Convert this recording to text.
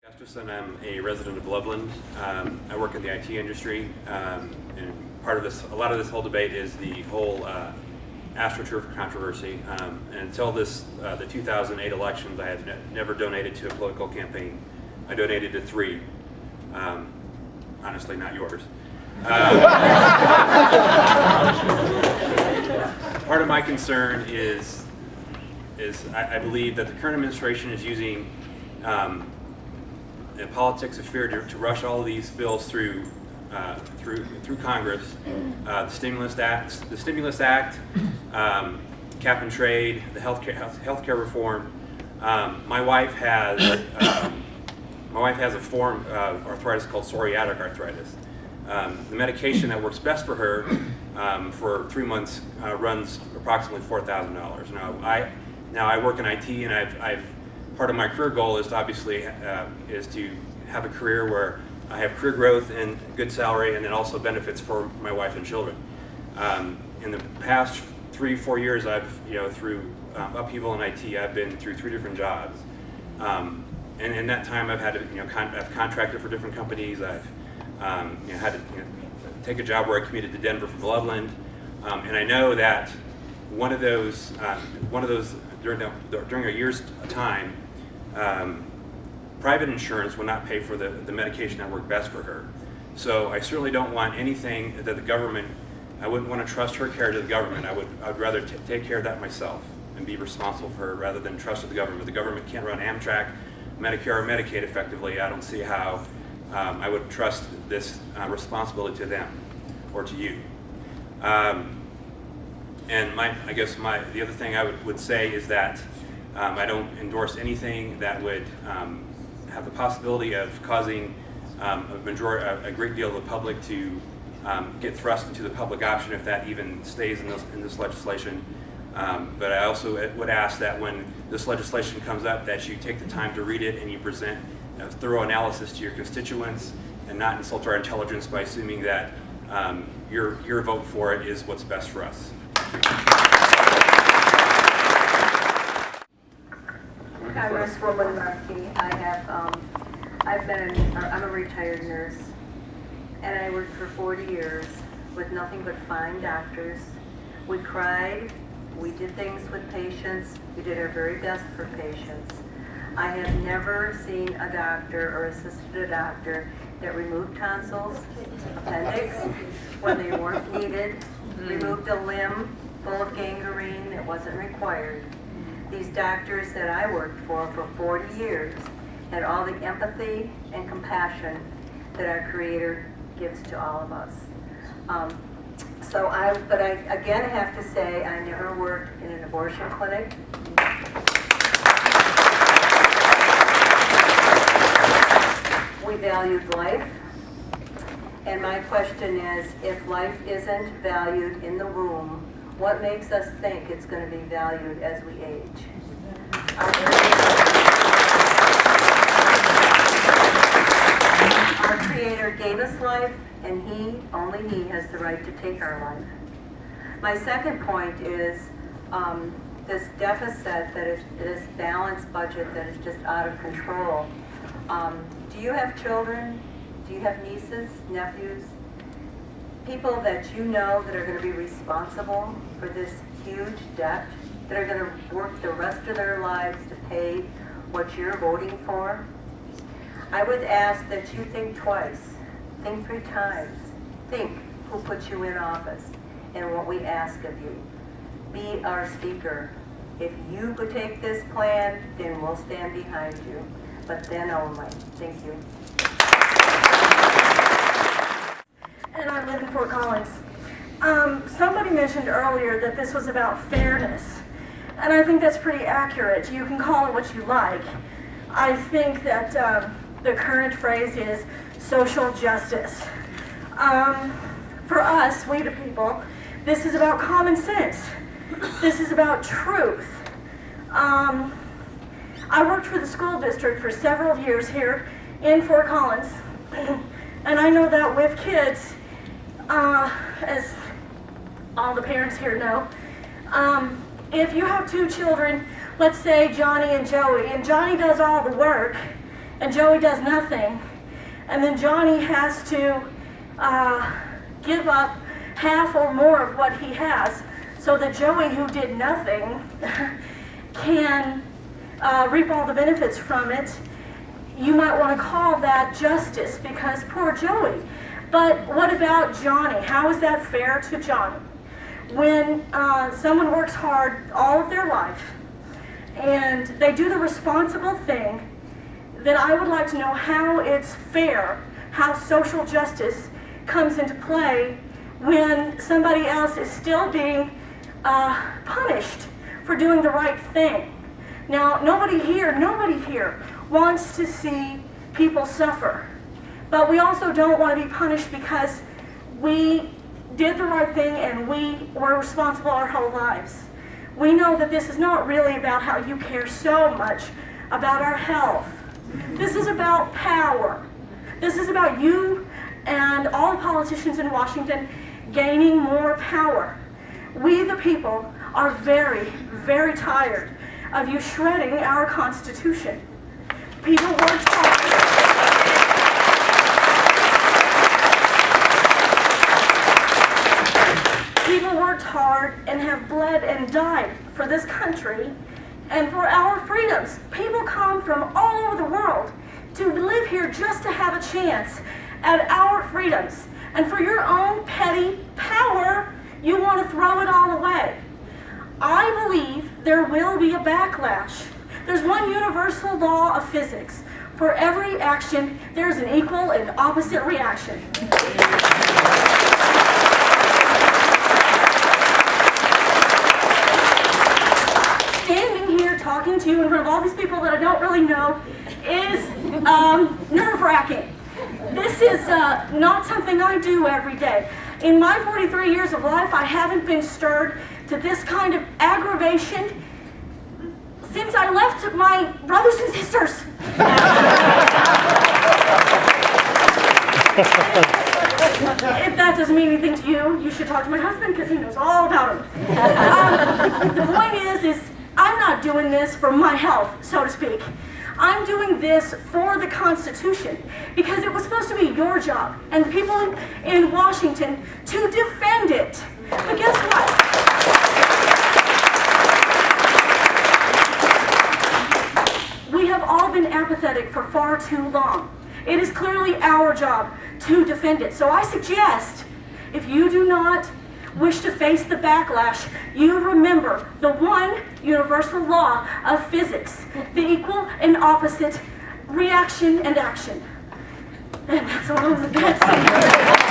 And I'm a resident of Loveland. I work in the IT industry, and a lot of this whole debate is the whole AstroTurf controversy. And until the 2008 elections, I had never donated to a political campaign. I donated to 3. Honestly, not yours. Part of my concern is I believe that the current administration is using the politics of fear to rush all of these bills through Congress. The Stimulus Act, cap and trade, the healthcare reform. My wife has a form of arthritis called psoriatic arthritis. The medication that works best for her for 3 months runs approximately $4,000. Now I work in IT, and part of my career goal is to obviously is to have a career where I have career growth and good salary, and then also benefits for my wife and children. In the past 3-4 years, through upheaval in IT, I've been through 3 different jobs, and in that time I've had to, I've contracted for different companies. I've had to take a job where I commuted to Denver from Loveland, and I know that one of those during a year's time, private insurance will not pay for the medication that worked best for her. So I certainly don't want anything that the government, I wouldn't want to trust her care to the government. I'd rather take care of that myself and be responsible for her rather than trust the government. The government can't run Amtrak, Medicare, or Medicaid effectively. I don't see how I would trust this responsibility to them or to you. And the other thing I would say is that I don't endorse anything that would have the possibility of causing a great deal of the public to get thrust into the public option, if that even stays in this legislation. But I also would ask that when this legislation comes up, that you take the time to read it and you present a thorough analysis to your constituents, and not insult our intelligence by assuming that your vote for it is what's best for us. I'm Betsy Markey. I'm a retired nurse, and I worked for 40 years with nothing but fine doctors. We cried, we did things with patients, we did our very best for patients. I have never seen a doctor or assisted a doctor that removed tonsils, appendix when they weren't needed, removed a limb full of gangrene that wasn't required. These doctors that I worked for 40 years had all the empathy and compassion that our Creator gives to all of us. But I again have to say, I never worked in an abortion clinic. We valued life, and my question is, if life isn't valued in the womb, what makes us think it's going to be valued as we age? Our Creator gave us life, and only He has the right to take our life. My second point is this deficit, this balanced budget that is just out of control. Do you have children? Do you have nieces, nephews? People that you know that are going to be responsible for this huge debt, that are going to work the rest of their lives to pay what you're voting for? I would ask that you think twice, think 3 times, think who put you in office and what we ask of you. Be our speaker. If you could take this plan, then we'll stand behind you, but then only. Thank you. And I live in Fort Collins. Somebody mentioned earlier that this was about fairness, and I think that's pretty accurate. You can call it what you like. I think that the current phrase is social justice. For us, we the people, this is about common sense. This is about truth. I worked for the school district for several years here in Fort Collins, and I know that with kids, as all the parents here know, if you have 2 children, let's say Johnny and Joey, and Johnny does all the work, and Joey does nothing, and then Johnny has to give up half or more of what he has so that Joey, who did nothing, can reap all the benefits from it, you might want to call that justice, because poor Joey. But what about Johnny? How is that fair to Johnny? When someone works hard all of their life and they do the responsible thing, then I would like to know how it's fair, how social justice comes into play when somebody else is still being punished for doing the right thing. Now, nobody here wants to see people suffer, but we also don't want to be punished because we did the right thing and we were responsible our whole lives. We know that this is not really about how you care so much about our health. This is about power. This is about you and all the politicians in Washington gaining more power. We, the people, are very, very tired of you shredding our Constitution. People worked hard. People worked hard and have bled and died for this country and for our freedoms. People come from all over the world to live here just to have a chance at our freedoms. And for your own petty power, you want to throw it all away. I believe there will be a backlash. There's one universal law of physics. For every action, there's an equal and opposite reaction. Standing here talking to you in front of all these people that I don't really know is nerve-wracking. This is not something I do every day. In my 43 years of life, I haven't been stirred to this kind of aggravation since I left my brothers and sisters. If that doesn't mean anything to you, you should talk to my husband because he knows all about them. The point is I'm not doing this for my health, so to speak. I'm doing this for the Constitution because it was supposed to be your job and the people in Washington to defend it. But guess what? We have all been apathetic for far too long. It is clearly our job to defend it. So I suggest, if you do not wish to face the backlash, you remember the one universal law of physics, the equal and opposite reaction and action. And that's all I'm going to say.